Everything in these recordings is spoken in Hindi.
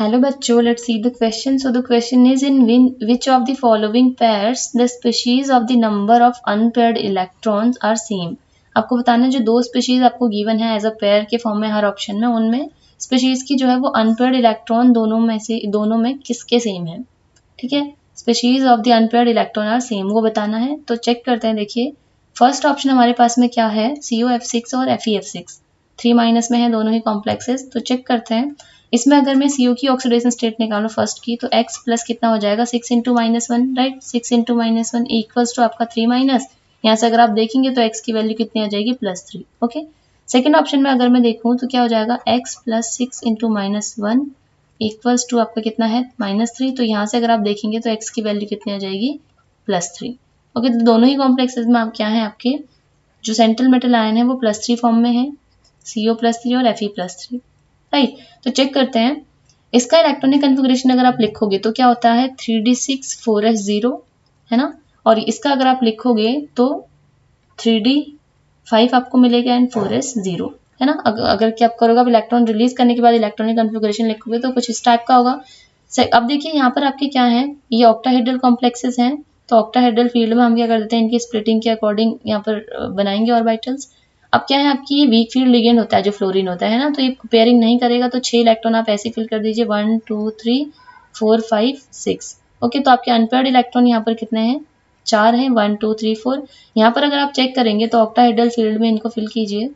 Hello बच्चों, let's see the question. So the question is in which of the following pairs the species of the number of unpaired electrons are same. आपको बताना है जो दो स्पीशीज आपको गिवन है एज अ पेयर के फॉर्म में हर ऑप्शन में, उनमें स्पीशीज की जो है वो अनपेयर्ड इलेक्ट्रॉन दोनों में किसके सेम है. ठीक है, species of the unpaired electron are same वो बताना है. तो चेक करते हैं. देखिए फर्स्ट ऑप्शन हमारे पास में क्या है, COF6 और FeF6 3- में है दोनों ही कॉम्प्लेक्सेस. तो चेक करते हैं. इसमें अगर मैं CO की ऑक्सीडेशन स्टेट निकालूं फर्स्ट की, तो X प्लस कितना हो जाएगा 6 into -1, right. 6 into -1 equals to आपका 3-. यहाँ से अगर आप देखेंगे तो X की वैल्यू कितनी आ जाएगी +3. ओके. सेकेंड ऑप्शन में अगर मैं देखूं तो क्या हो जाएगा X plus 6 into -1 equals to आपका कितना है -3. तो यहाँ से अगर आप देखेंगे तो X की वैल्यू कितनी आ जाएगी +3. ओके. तो दोनों ही कॉम्प्लेक्सेस में आप क्या है, आपके जो सेंट्रल मेटल आयन है वो +3 फॉर्म में है, CO+3 और Fe+3, राइट. तो चेक करते हैं. इसका इलेक्ट्रॉनिक कन्फिगरेशन अगर आप लिखोगे तो क्या होता है 3d6 4s0 है ना. और इसका अगर आप लिखोगे तो 3d5 आपको मिलेगा एंड 4s0 है ना. अगर क्या आप करोगे, आप इलेक्ट्रॉन रिलीज करने के बाद इलेक्ट्रॉनिक कन्फिगरेशन लिखोगे तो कुछ इस टाइप का होगा. अब देखिए यहाँ पर आपके क्या है, ये ऑक्टाहेड्रल कॉम्प्लेक्सेस हैं. तो ऑक्टाहेड्रल फील्ड में हम क्या कर देते हैं, इनकी स्प्लिटिंग के अकॉर्डिंग यहाँ पर बनाएंगे ऑर्बिटल्स. अब क्या है, आपकी वीक फील्ड लिगेंड होता है जो फ्लोरीन होता है ना, तो ये पेयरिंग नहीं करेगा. तो 6 इलेक्ट्रॉन आप ऐसे फिल कर दीजिए 1 2 3 4 5 6. ओके. तो आपके अनपेयर्ड इलेक्ट्रॉन यहाँ पर कितने हैं, 4 हैं. 1 2 3 4. यहाँ पर अगर आप चेक करेंगे तो ऑक्टाहेड्रल फील्ड में इनको फिल कीजिए.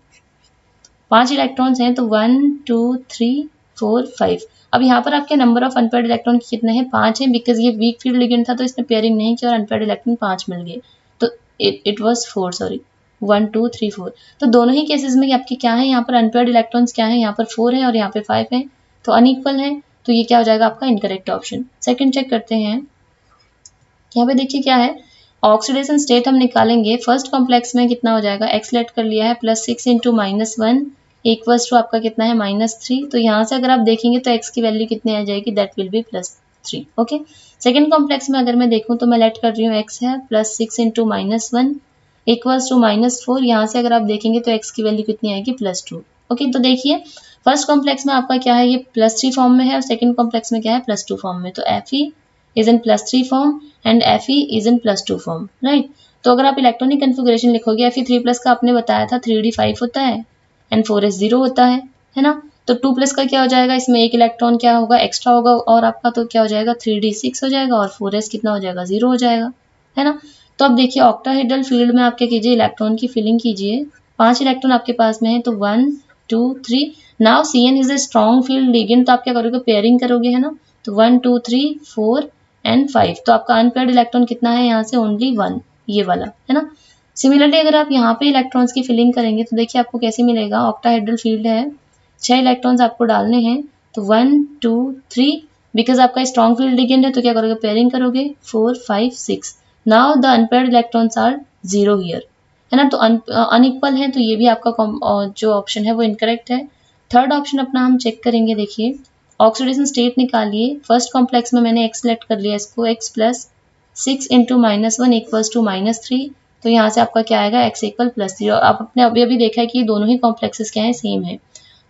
5 इलेक्ट्रॉन्स हैं तो 1 2 3 4 5. अब यहाँ पर आपके नंबर ऑफ अनपेयर्ड इलेक्ट्रॉन कितने हैं, 5 हैं. बिकॉज ये वीक फील्ड लिगेंड था तो इसने पेयरिंग नहीं किया और अनपेयर्ड इलेक्ट्रॉन 5 मिल गए. तो इट वाज 4, सॉरी 1 2 3 4. तो दोनों ही केसेस में आपके क्या है, यहाँ पर अनपेयर्ड इलेक्ट्रॉन्स क्या है, यहाँ पर 4 है और यहाँ पे 5 है. तो अनइक्वल है. तो ये क्या हो जाएगा आपका इनकरेक्ट ऑप्शन. सेकंड चेक करते हैं. यहाँ पे देखिए क्या है, ऑक्सीडेशन स्टेट हम निकालेंगे. फर्स्ट कॉम्प्लेक्स में कितना हो जाएगा, एक्स लेट कर लिया है +6 इंटू -1 इक्वल्स टू आपका कितना है -3. तो यहाँ से अगर आप देखेंगे तो x की वैल्यू कितनी आ जाएगी, that will be +3. Okay. Second complex में अगर मैं देखूँ तो मैं लेट कर रही हूँ x है +6 इंटू -1 इक्वल्स टू -4. यहाँ से अगर आप देखेंगे तो x की वैल्यू कितनी आएगी +2. ओके. तो देखिए फर्स्ट कॉम्प्लेक्स में आपका क्या है, ये +3 फॉर्म में है और सेकेंड कॉम्प्लेक्स में क्या है +2 फॉर्म में. तो Fe is in +3 form and Fe is in +2 form, right. तो अगर आप इलेक्ट्रॉनिक कन्फिगरेशन लिखोगे, Fe3+ का आपने बताया था 3d5 होता है एंड 4s0 होता है ना. तो 2+ का क्या हो जाएगा, इसमें एक इलेक्ट्रॉन क्या होगा एक्स्ट्रा होगा और आपका तो क्या हो जाएगा 3d6 हो जाएगा और 4s कितना हो जाएगा 0 हो जाएगा, है ना. तो अब देखिए ऑक्टाहेड्रल फील्ड में आप क्या कीजिए, इलेक्ट्रॉन की फिलिंग कीजिए. 5 इलेक्ट्रॉन आपके पास में है तो 1 2 3. Now Cn is a strong field ligand, तो आप क्या करोगे पेयरिंग करोगे, है ना. तो 1 2 3 4 एंड 5. तो आपका अनपेयर्ड इलेक्ट्रॉन कितना है, यहाँ से ओनली 1, ये वाला, है ना. सिमिलरली अगर आप यहाँ पे इलेक्ट्रॉन्स की फिलिंग करेंगे तो देखिए आपको कैसे मिलेगा, ऑक्टाहेड्रल फील्ड है, 6 इलेक्ट्रॉन्स आपको डालने हैं. तो 1 2 3, बिकॉज आपका स्ट्रॉन्ग फील्ड लिगेंड है तो क्या करोगे पेयरिंग करोगे 4 5 6. Now the unpaired electrons are 0 here, है ना. तो अनइक्वल है तो ये भी आपका जो ऑप्शन है वो इनकरेक्ट है. थर्ड ऑप्शन अपना हम चेक करेंगे. देखिए ऑक्सीडेशन स्टेट निकालिए. फर्स्ट कॉम्प्लेक्स में मैंने x लेट कर लिया इसको, x plus 6 into -1 equals to -3. तो यहाँ से आपका क्या आएगा x इक्वल +3. और आप अपने अभी देखा है कि ये दोनों ही कॉम्प्लेक्सेस क्या है सेम है.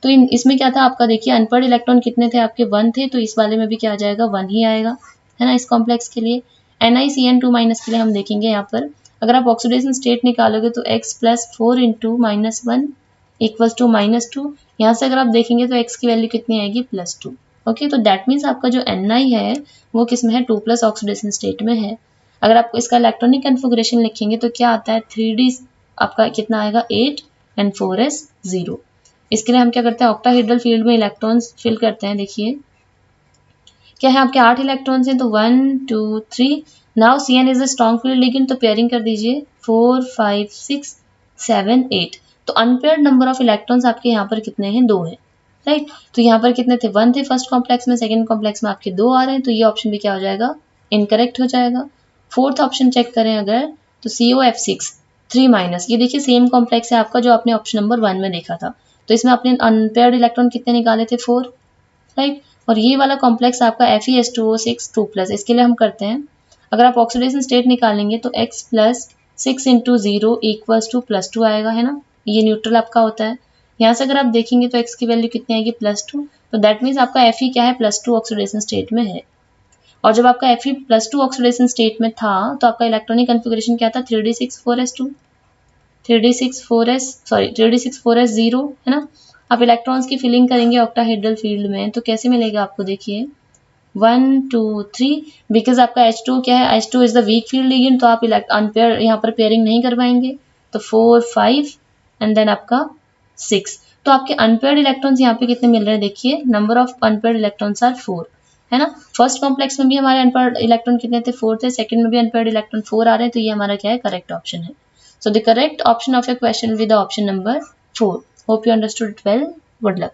तो इसमें क्या था आपका, देखिए अनपेयर्ड इलेक्ट्रॉन कितने थे आपके 1 थे, तो इस वाले में भी क्या आ जाएगा 1 ही आएगा, है ना. इस कॉम्प्लेक्स के लिए NiCN2- के लिए हम देखेंगे यहाँ पर. अगर आप ऑक्सीडेशन स्टेट निकालोगे तो x plus 4 into -1 equals to -2. यहाँ से अगर आप देखेंगे तो x की वैल्यू कितनी आएगी +2. ओके. तो दैट मीन्स आपका जो Ni है वो किस में है, 2+ ऑक्सीडेशन स्टेट में है. अगर आप इसका इलेक्ट्रॉनिक कन्फिगरेशन लिखेंगे तो क्या आता है 3d आपका कितना आएगा 8 एंड 4s0. इसके लिए हम क्या करते हैं, ऑक्टाहेड्रल फील्ड में इलेक्ट्रॉन्स फिल करते हैं. देखिए क्या है, आपके 8 इलेक्ट्रॉन्स हैं तो 1 2 3. Now Cn is a strong field ligand, तो पेयरिंग कर दीजिए 4 5 6 7 8. तो अनपेयर्ड नंबर ऑफ इलेक्ट्रॉन्स आपके यहाँ पर कितने हैं, 2 हैं, राइट. तो यहाँ पर कितने थे, 1 थे फर्स्ट कॉम्प्लेक्स में, सेकंड कॉम्प्लेक्स में आपके 2 आ रहे हैं. तो ये ऑप्शन भी क्या हो जाएगा, इनकरेक्ट हो जाएगा. फोर्थ ऑप्शन चेक करें अगर, तो COF6 3-, ये देखिए सेम कॉम्प्लेक्स है आपका जो आपने ऑप्शन नंबर 1 में देखा था. तो इसमें आपने अनपेयर्ड इलेक्ट्रॉन कितने निकाले थे 4, राइट. और ये वाला कॉम्प्लेक्स आपका FeS2O6 2+. इसके लिए हम करते हैं, अगर आप ऑक्सीडेशन स्टेट निकालेंगे तो x plus 6 into 0 equals to +2 आएगा, है ना. ये न्यूट्रल आपका होता है. यहाँ से अगर आप देखेंगे तो x की वैल्यू कितनी आएगी +2, तो दैट मीन्स आपका Fe क्या है +2 ऑक्सीडेशन स्टेट में है। और जब आपका Fe +2 ऑक्सीडेशन स्टेट में था तो आपका इलेक्ट्रॉनिक कन्फिगरेशन क्या था 3d64s2 3d64s0 है ना। आप इलेक्ट्रॉन्स की फिलिंग करेंगे ऑक्टाहेड्रल फील्ड में तो कैसे मिलेगा आपको, देखिए 1 2 3, बिकॉज आपका H2 क्या है, H2 is the weak field ligand, तो आप अनपेयर यहाँ पर पेयरिंग नहीं कर पाएंगे, तो 4 5 एंड देन आपका 6। तो आपके अनपेयर्ड इलेक्ट्रॉन्स यहाँ पे कितने मिल रहे हैं, देखिए number of unpaired electrons are 4 है ना। फर्स्ट कॉम्प्लेक्स में भी हमारे अनपेयर्ड इलेक्ट्रॉन कितने थे, 4 थे, सेकंड में भी अनपेयर्ड इलेक्ट्रॉन 4 आ रहे हैं, तो ये हमारा क्या है, करेक्ट ऑप्शन है। So the correct option of your question will be the option number 4. Hope you understood it well. Good luck.